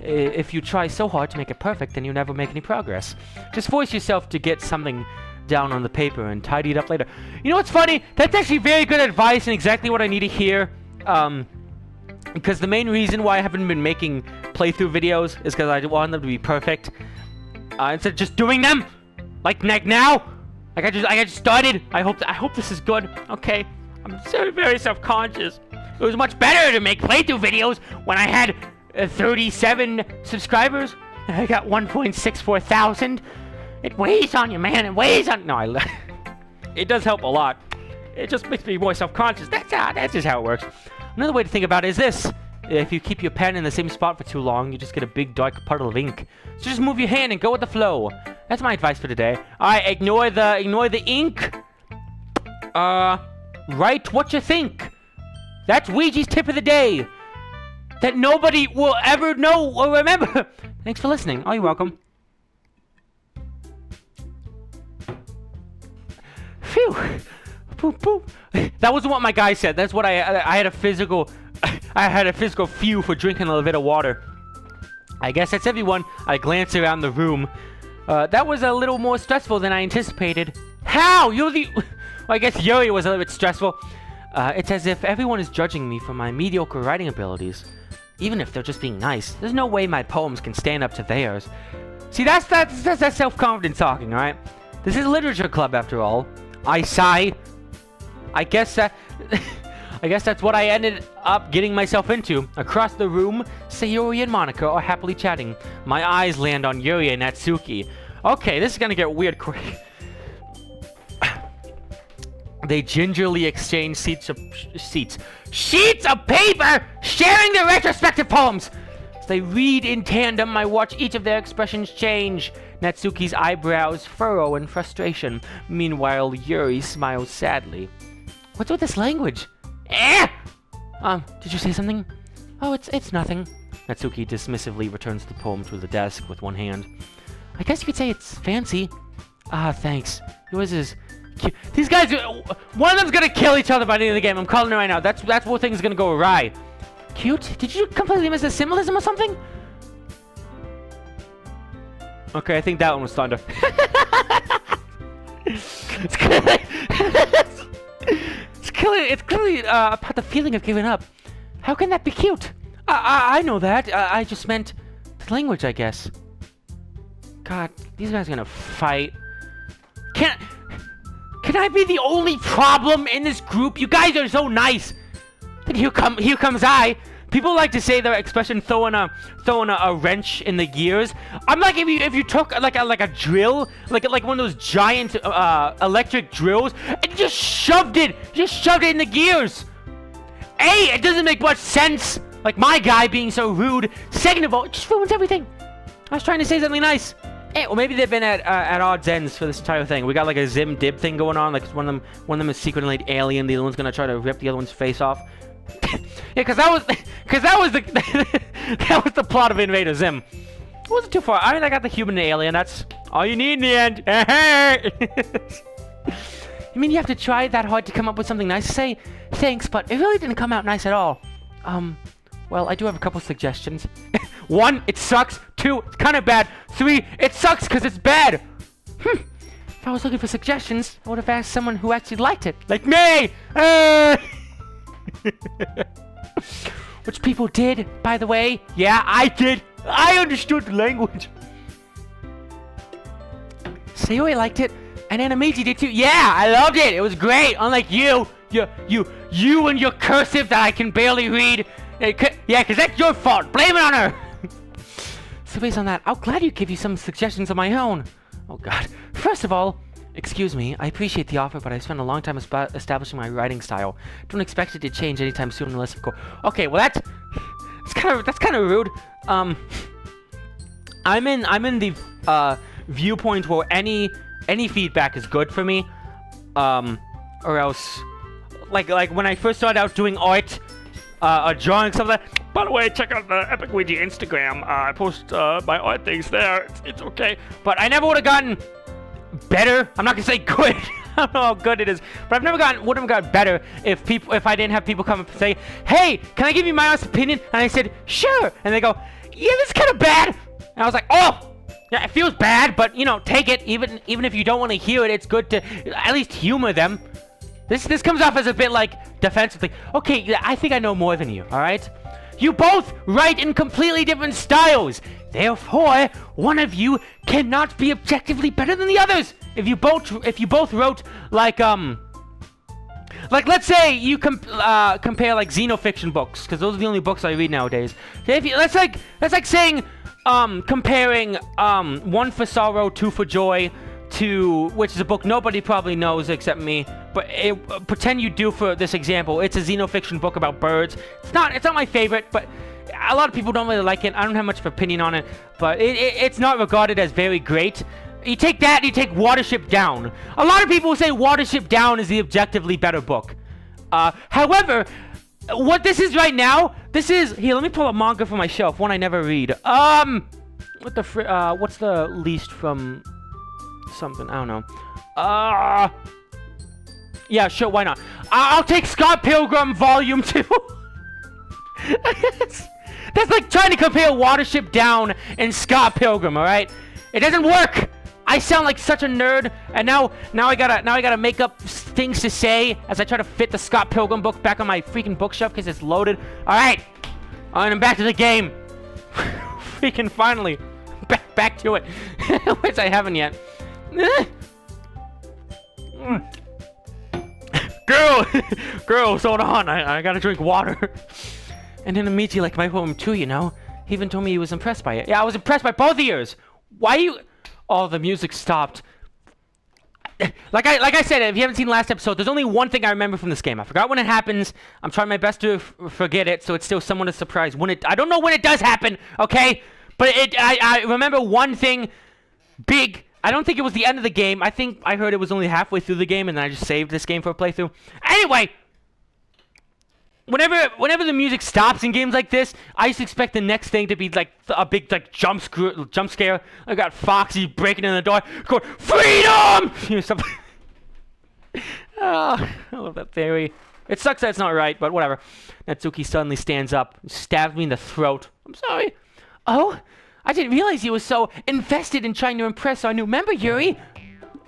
S1: If you try so hard to make it perfect, then you'll never make any progress. Just force yourself to get something down on the paper and tidy it up later. You know what's funny? That's actually very good advice and exactly what I need to hear. Because the main reason why I haven't been making playthrough videos is because I want them to be perfect. Instead of just doing them, like now, like I just started. I hope this is good. Okay, I'm so very self-conscious. It was much better to make playthrough videos when I had 37 subscribers. I got 1.64 thousand. It weighs on you, man. It weighs on. No, it does help a lot. It just makes me more self-conscious. That's just how it works. Another way to think about it is this. if you keep your pen in the same spot for too long, you just get a big dark puddle of ink. So just move your hand and go with the flow. That's my advice for today. Alright, ignore the ink. Write what you think. That's Ouija's tip of the day. That nobody will ever know or remember. Thanks for listening. Oh, you're welcome. Phew. Boop, boop. That wasn't what my guy said. That's what I had a physical... I had a physical phew for drinking a little bit of water. I guess that's everyone. I glanced around the room. That was a little more stressful than I anticipated. How? You're the... Well, I guess Yuri was a little bit stressful. It's as if everyone is judging me for my mediocre writing abilities. Even if they're just being nice. There's no way my poems can stand up to theirs. See, that's self-confidence talking, alright? This is a literature club, after all. I sigh. I guess that's what I ended up getting myself into. Across the room, Sayori and Monica are happily chatting. My eyes land on Yuri and Natsuki. Okay, this is gonna get weird quick. They gingerly exchange sheets of paper, sharing their retrospective poems. As they read in tandem, I watch each of their expressions change. Natsuki's eyebrows furrow in frustration. Meanwhile, Yuri smiles sadly. What's with this language? Did you say something? Oh, it's nothing. Natsuki dismissively returns the poem to the desk with one hand. I guess you could say it's fancy. Thanks. Yours is cute. These guys, one of them's gonna kill each other by the end of the game. I'm calling it right now. That's where things are gonna go awry. Cute? Did you completely miss the symbolism or something? Okay, I think that one was thunder. It's clearly about the feeling of giving up. How can that be cute? I know that. I just meant the language, I guess. God, these guys are gonna fight. Can I be the only problem in this group? You guys are so nice. And here comes I. People like to say the expression throwing a wrench in the gears. I'm like if you took like a drill, like one of those giant electric drills, and just shoved it in the gears. A, it doesn't make much sense. Like my guy being so rude. Second of all, it just ruins everything. I was trying to say something nice. Hey, well, maybe they've been at odds ends for this entire thing. We got like a Zim Dib thing going on. Like one of them is secretly an alien. The other one's gonna try to rip the other one's face off. Yeah, because that was the plot of Invader Zim. It wasn't too far. I mean, I got the human and the alien. That's all you need in the end. You mean you have to try that hard to come up with something nice to say? Thanks, but it really didn't come out nice at all. Well, I do have a couple suggestions. 1, it sucks. 2, it's kind of bad. 3, it sucks because it's bad. If I was looking for suggestions, I would have asked someone who actually liked it. Like me! Which people did, by the way. Yeah, I did. I understood the language. Sayori liked it, and Animeegee did too. Yeah, I loved it. It was great. Unlike you and your cursive that I can barely read. Yeah, because that's your fault. Blame it on her. So based on that, I'll gladly give you some suggestions of my own. Oh God. First of all, excuse me, I appreciate the offer, but I spent a long time establishing my writing style. Don't expect it to change anytime soon unless of course. Okay, well that's kind of rude. I'm in the viewpoint where any feedback is good for me. Or else like when I first started out doing art, drawing stuff like that. By the way, check out the EpicWeegee Instagram. I post my art things there. It's okay. But I never would have gotten better. I'm not gonna say good. I don't know how good it is, but would have gotten better if I didn't have people come up and say, "Hey, can I give you my honest opinion?" And I said, "Sure." And they go, "Yeah, this is kind of bad." And I was like, "Oh, yeah, it feels bad, but you know, take it. Even if you don't want to hear it, it's good to at least humor them." This comes off as a bit like defensively. Okay, I think I know more than you. All right. You both write in completely different styles. Therefore, one of you cannot be objectively better than the others. If you both wrote like let's say you compare like xenofiction books, because those are the only books I read nowadays. That's like saying comparing One for Sorrow, Two for Joy to, which is a book nobody probably knows except me, but pretend you do for this example. It's a xenofiction book about birds. It's not my favorite, but a lot of people don't really like it. I don't have much of an opinion on it, but it's not regarded as very great. You take that and you take Watership Down. A lot of people say Watership Down is the objectively better book. However, what this is right now, this is... Here, let me pull a manga from my shelf, one I never read. What's the least from something? I don't know. Yeah, sure, why not? I'll take Scott Pilgrim Volume 2. That's like trying to compare Watership Down and Scott Pilgrim, alright? It doesn't work! I sound like such a nerd, and now I gotta make up things to say as I try to fit the Scott Pilgrim book back on my freaking bookshelf because it's loaded. Alright! And I'm back to the game. Freaking finally. Back to it. Which I haven't yet. Girls, hold on. I gotta drink water. And then Animeegee liked my poem too, you know. He even told me he was impressed by it. Yeah, I was impressed by both of yours. Why you... Oh, the music stopped. Like I said, if you haven't seen last episode, there's only one thing I remember from this game. I forgot when it happens. I'm trying my best to forget it, so it's still somewhat a surprise. I don't know when it does happen, okay? But I remember one thing big. I don't think it was the end of the game. I think I heard it was only halfway through the game, and then I just saved this game for a playthrough. Anyway, whenever the music stops in games like this, I just expect the next thing to be like a big jump scare. I got Foxy breaking in the door, going freedom. You know, something. Oh, I love that theory. It sucks that it's not right, but whatever. Natsuki suddenly stands up, stabs me in the throat. I'm sorry. Oh, I didn't realize you were so invested in trying to impress our new member, Yuri.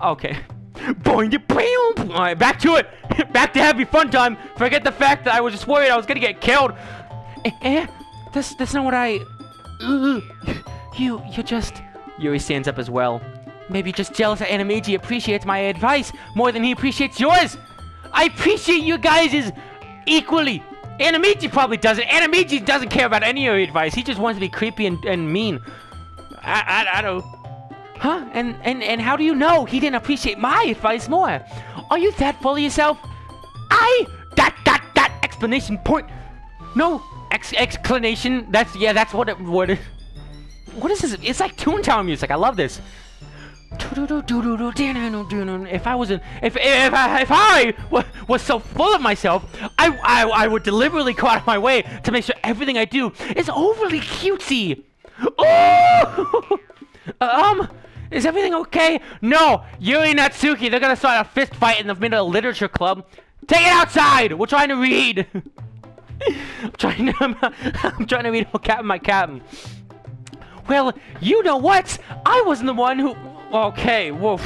S1: Okay. Alright, back to it. Back to happy fun time. Forget the fact that I was just worried I was gonna get killed. That's not what I... You're just... Yuri stands up as well. Maybe just jealous that Animeegee appreciates my advice more than he appreciates yours. I appreciate you guys' equally. Animeegee probably doesn't. Animeegee doesn't care about any of your advice. He just wants to be creepy and mean. I don't... Huh? And how do you know he didn't appreciate my advice more? Are you that full of yourself? That explanation point. No, explanation. That's what it would. What is this? It's like Toontown music. I love this. If I was so full of myself, I would deliberately go out of my way to make sure everything I do is overly cutesy. Oh! Is everything okay? No, Yuri and Natsuki, they're gonna start a fist fight in the middle of literature club. Take it outside. We're trying to read. I'm trying to read Captain My Captain. Well, you know what? I wasn't the one who... Okay, woof.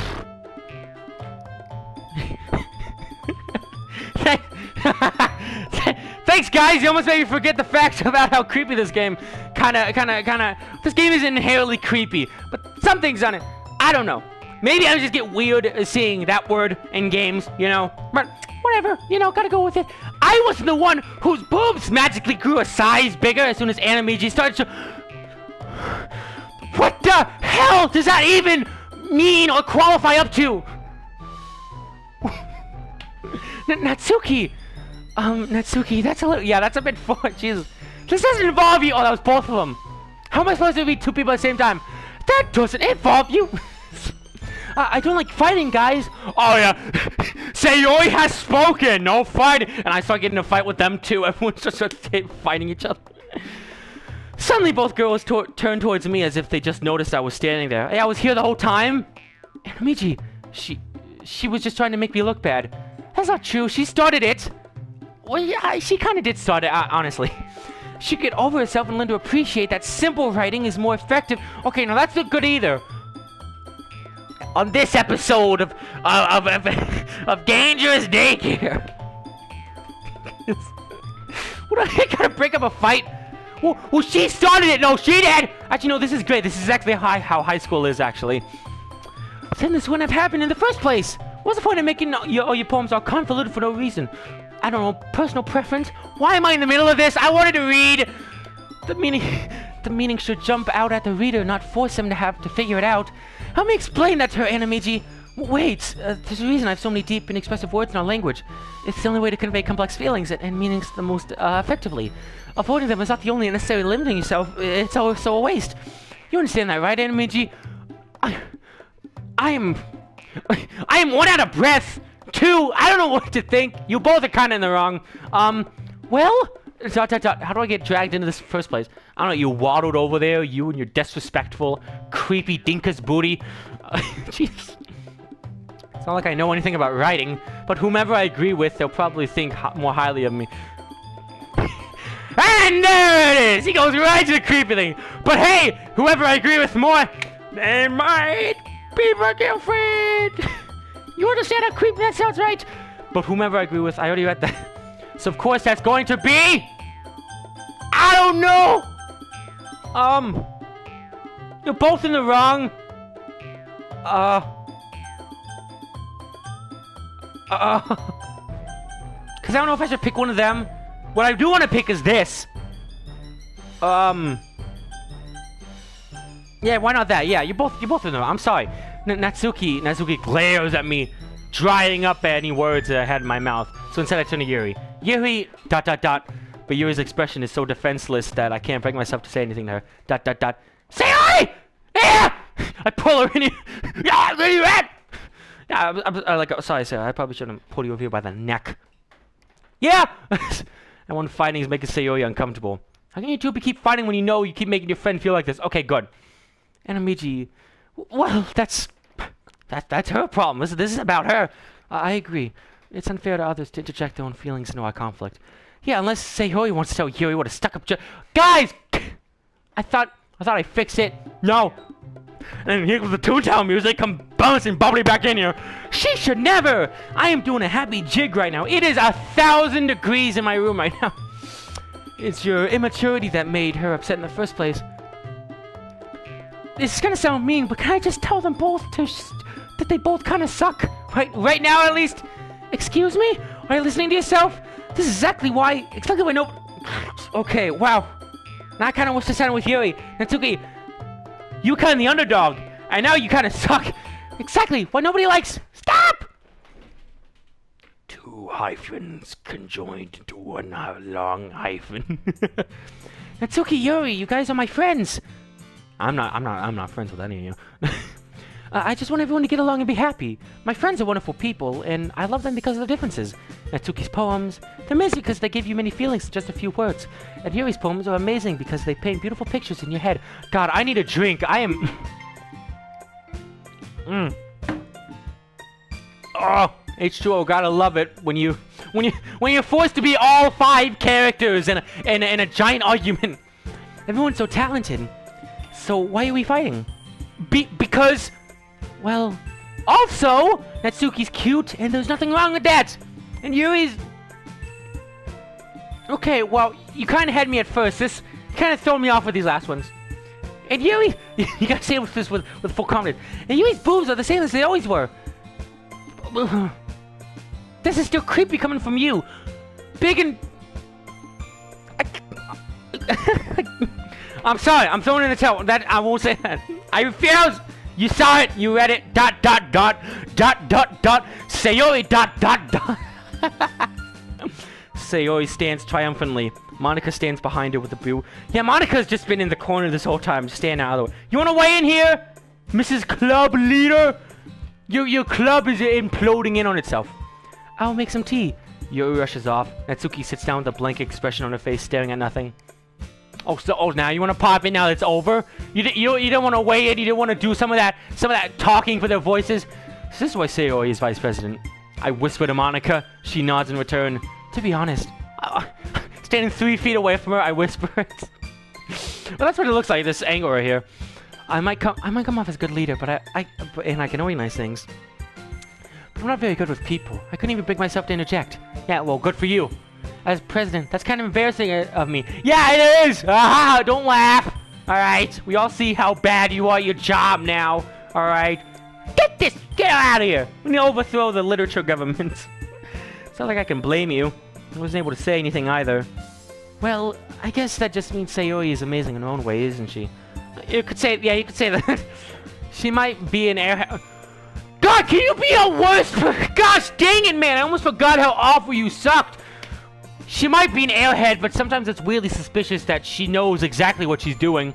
S1: Thanks, guys. You almost made me forget the facts about how creepy this game. This game is inherently creepy, but some things on it, I don't know. Maybe I just get weird seeing that word in games, you know. But whatever, you know, gotta go with it. I wasn't the one whose boobs magically grew a size bigger as soon as Animeegee started to... What the hell does that even mean or qualify up to? Natsuki. Natsuki, that's a little... Yeah, that's a bit far. Jesus. This doesn't involve you. Oh, that was both of them. How am I supposed to be two people at the same time? That doesn't involve you. I don't like fighting, guys. Oh, yeah. Sayori has spoken. No fighting. And I start getting in a fight with them, too. Everyone just starts fighting each other. Suddenly, both girls turned towards me as if they just noticed I was standing there. Hey, I was here the whole time. Animeegee, she was just trying to make me look bad. That's not true. She started it. Well, yeah, she kind of did start it, honestly. She could over herself and learn to appreciate that simple writing is more effective. Okay, now that's not good either. On this episode of Dangerous Daycare. What, I gotta break up a fight? Well, she started it. No, she did. Actually, no, this is great. This is exactly how high school is, actually. Then this wouldn't have happened in the first place. What's the point of making all your poems all convoluted for no reason? I don't know, personal preference? Why am I in the middle of this? I wanted to read. The meaning should jump out at the reader, not force him to have to figure it out. help me explain that to her, Animeegee. Wait, there's a reason I have so many deep and expressive words in our language. It's the only way to convey complex feelings and meanings the most effectively. Avoiding them is not the only necessary limiting yourself. It's also a waste. You understand that, right, Animeegee? I am 1 out of breath. 2, I don't know what to think. You both are kind of in the wrong. Well, ... How do I get dragged into this first place? I don't know, you waddled over there, you and your disrespectful, creepy dinkus booty. Jeez. It's not like I know anything about writing, but whomever I agree with, they'll probably think more highly of me. And there it is! He goes right to the creepy thing. But hey, whoever I agree with more, they might be my girlfriend. You understand how creepy that sounds, right? But whomever I agree with, I already read that. So of course that's going to be... I don't know! You're both in the wrong. Because I don't know if I should pick one of them. What I do want to pick is this. Yeah, why not that? Yeah, you're both in the wrong. I'm sorry. Natsuki glares at me, drying up any words I had in my mouth. So instead I turn to Yuri. Yuri, ... But Yuri's expression is so defenseless that I can't bring myself to say anything to her. Sayori! Yeah! I pull her in here. Yeah, where you at? Yeah, I'm like, oh, sorry, Sarah. I probably shouldn't pull you over here by the neck. Yeah! And one fighting is making Sayori uncomfortable. How can you two keep fighting when you know you keep making your friend feel like this? Okay, good. Animeegee, well, that's her problem. This is about her. I agree. It's unfair to others to interject their own feelings into our conflict. Yeah, unless Sayori wants to tell Yuri what a stuck-up guys! I thought I fixed it. No. And here comes the Toontown music come bouncing bubbly back in here. She should never! I am doing a happy jig right now. It is 1,000 degrees in my room right now. It's your immaturity that made her upset in the first place. This is gonna sound mean, but can I just tell them both that they both kind of suck? Right now, at least. Excuse me? Are you listening to yourself? This is exactly why no... Okay, wow. Now I kind of wish to sign with Yuri. Natsuki, you kind of the underdog. And now you kind of suck. Exactly why nobody likes... Stop! 2 hyphens conjoined into 1 long hyphen. Natsuki, Yuri, you guys are my friends. I'm not friends with any of you. I just want everyone to get along and be happy. My friends are wonderful people, and I love them because of their differences. Natsuki's poems, they're amazing because they give you many feelings in just a few words. And Yuri's poems are amazing because they paint beautiful pictures in your head. God, I need a drink. I am... Oh, H2O, gotta love it when you're forced to be all 5 characters in a giant argument. Everyone's so talented. So why are we fighting? Because... Well, also, Natsuki's cute, and there's nothing wrong with that. And Yuri's... Okay, well, you kind of had me at first. This kind of threw me off with these last ones. And Yuri... You gotta say this with full confidence. And Yuri's boobs are the same as they always were. This is still creepy coming from you. Big and... I'm sorry, I'm throwing in the towel. That I won't say that. I refuse! You saw it, you read it, ... Sayori, ... Sayori stands triumphantly. Monica stands behind her with a boo. Yeah, Monica's just been in the corner this whole time, standing out of the way. You wanna weigh in here, Mrs. Club Leader? Your club is imploding in on itself. I'll make some tea. Yuri rushes off. Natsuki sits down with a blank expression on her face, staring at nothing. Oh, now you want to pop in now that it's over? You don't want to weigh it? You didn't want to do some of that talking for their voices? So this is why Sayori is vice president. I whisper to Monica. She nods in return. To be honest, standing 3 feet away from her, I whisper it. Well, that's what it looks like, this angle right here. I might come off as a good leader, but I can organize things. But I'm not very good with people. I couldn't even bring myself to interject. Yeah, well, good for you. As president, that's kind of embarrassing of me. Yeah, it is! Aha! Don't laugh! Alright, we all see how bad you are at your job now. Alright? Get out of here! We need to overthrow the literature government. It's not like I can blame you. I wasn't able to say anything either. Well, I guess that just means Sayori is amazing in her own way, isn't she? You could say, yeah, you could say that. She might be an airhead. God, can you be a worse? Gosh dang it, man. I almost forgot how awful you sucked. She might be an airhead, but sometimes it's weirdly suspicious that she knows exactly what she's doing.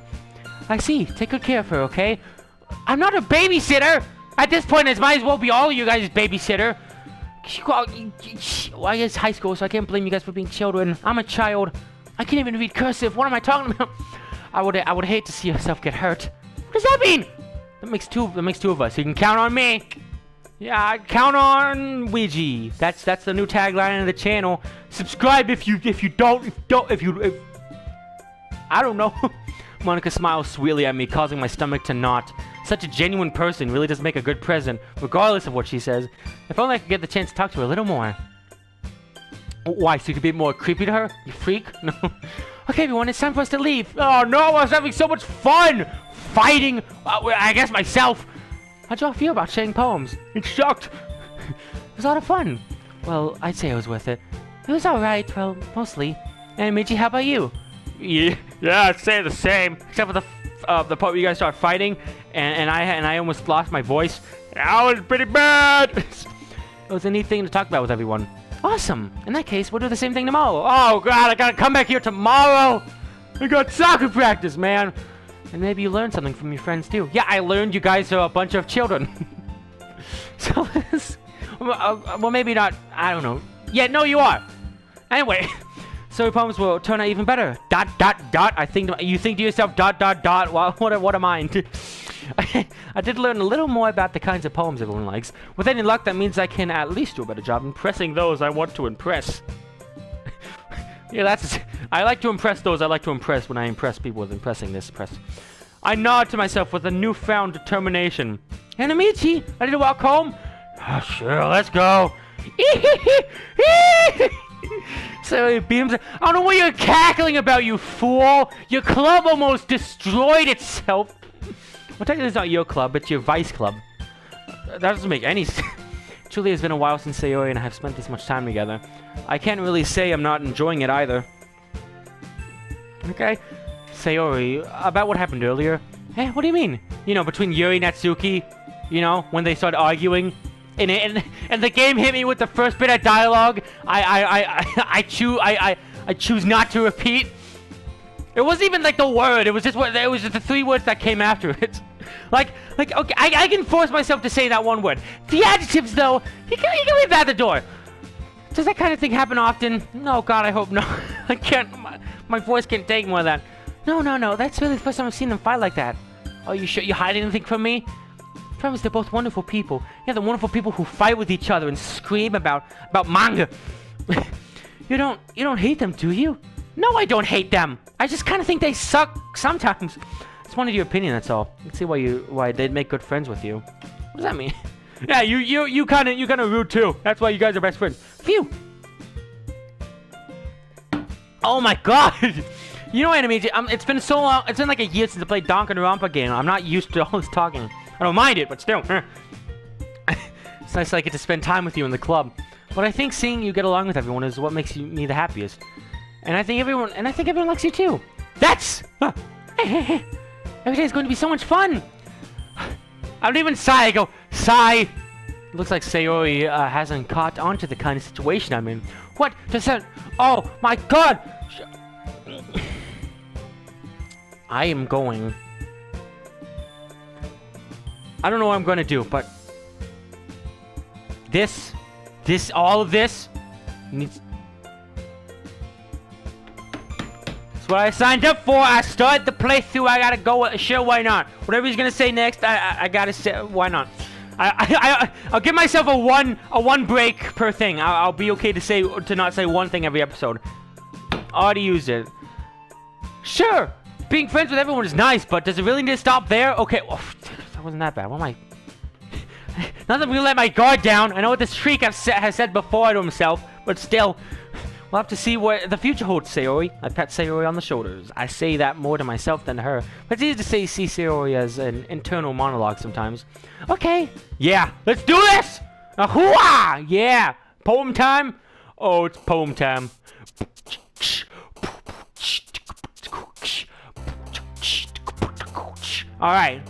S1: I see. Take good care of her, okay? I'm not a babysitter. At this point, it might as well be all of you guys' babysitter. Well, I guess high school, so I can't blame you guys for being children. I'm a child. I can't even read cursive. What am I talking about? I would hate to see yourself get hurt. What does that mean? That makes two of us. You can count on me. Yeah, count on Weegee. That's the new tagline of the channel. Subscribe if you I don't know. Monica smiles sweetly at me, causing my stomach to knot. Such a genuine person really does make a good present, regardless of what she says. If only I could get the chance to talk to her a little more. Why, so you could be more creepy to her? You freak? No. Okay, everyone, it's time for us to leave. Oh no, I was having so much fun! Fighting, I guess myself. How'd y'all feel about sharing poems? It sucked. It was a lot of fun. Well, I'd say it was worth it. It was alright, well, mostly. Animeegee, how about you? Yeah, I'd say the same. Except for the part where you guys start fighting, and I almost lost my voice. That was pretty bad. It was a neat thing to talk about with everyone. Awesome. In that case, we'll do the same thing tomorrow. Oh god, I gotta come back here tomorrow. I got soccer practice, man. And maybe you learned something from your friends too. Yeah, I learned you guys are a bunch of children. So, well, maybe not. I don't know. Yeah, no, you are. Anyway. So your poems will turn out even better. ... I think you think to yourself ... Well, what am I? I did learn a little more about the kinds of poems everyone likes. With any luck, that means I can at least do a better job impressing those I want to impress. Yeah, I like to impress those I like to impress when I impress people with impressing this press. I nod to myself with a newfound determination. Animeegee, ready to walk home? Oh, sure, let's go. So he beams. I don't know what you're cackling about, you fool! Your club almost destroyed itself! Well, technically it's not your club, it's your vice club. That doesn't make any sense. Truly, it's been a while since Sayori and I have spent this much time together. I can't really say I'm not enjoying it either. Okay. Sayori, about what happened earlier? Hey, what do you mean? You know, between Yuri and Natsuki, you know, when they started arguing. And the game hit me with the first bit of dialogue. I choose not to repeat. It wasn't even like the word. It was just the 3 words that came after it. Like okay, I can force myself to say that one word. The adjectives though, you can leave that at the door. Does that kind of thing happen often? No, God, I hope not. I can't. My voice can't take more of that. No. That's really the first time I've seen them fight like that. Oh, you sure you hide anything from me? Promise, they're both wonderful people. Yeah, they're wonderful people who fight with each other and scream about manga. You don't hate them, do you? No, I don't hate them. I just kind of think they suck sometimes. Just wanted your opinion, that's all. Let's see why they'd make good friends with you. What does that mean? Yeah, you kind of rude too. That's why you guys are best friends. Phew. Oh my god. You know, Animeegee, it's been so long. It's been like a year since I played Danganronpa game. I'm not used to all this talking. I don't mind it, but still. It's nice that I get to spend time with you in the club. But I think seeing you get along with everyone is what makes me the happiest. And I think everyone likes you too. That's every day is going to be so much fun. I don't even sigh. I go sigh. Looks like Sayori hasn't caught on to the kind of situation I'm in. What does that? Oh my god! I am going. I don't know what I'm going to do, but all of this needs. That's what I signed up for. I started the playthrough. I gotta go. Sure, why not? Whatever he's gonna say next, I gotta say. Why not? I'll give myself a one break per thing. I'll be okay to not say one thing every episode. Already used it. Sure, being friends with everyone is nice, but does it really need to stop there? Okay. Oh, that wasn't that bad. What am I? Not that I'm gonna let my guard down. I know what this shriek has said before to himself, but still. We'll have to see what the future holds, Sayori. I pat Sayori on the shoulders. I say that more to myself than to her. But it's easy to see Sayori as an internal monologue sometimes. Okay. Yeah, let's do this! Ahua! Yeah! Poem time? Oh, it's poem time. Alright.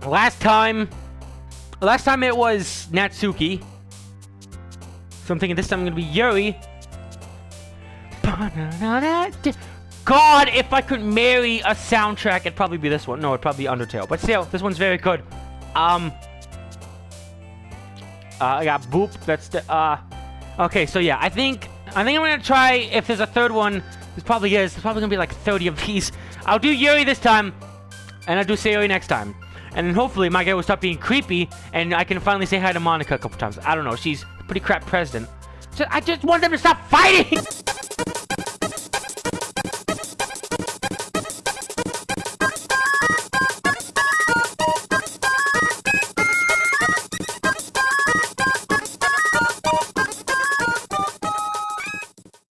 S1: Last time it was Natsuki. So I'm thinking this time I'm gonna be Yuri. God, if I could marry a soundtrack, it'd probably be this one. No, it'd probably be Undertale. But still, this one's very good. I got Boop. That's the, okay, so yeah, I think I'm gonna try, if there's a third one, there's probably gonna be like 30 of these. I'll do Yuri this time, and I'll do Sayori next time. And then hopefully my guy will stop being creepy, and I can finally say hi to Monica a couple times. I don't know, she's a pretty crap president. So I just want them to stop fighting!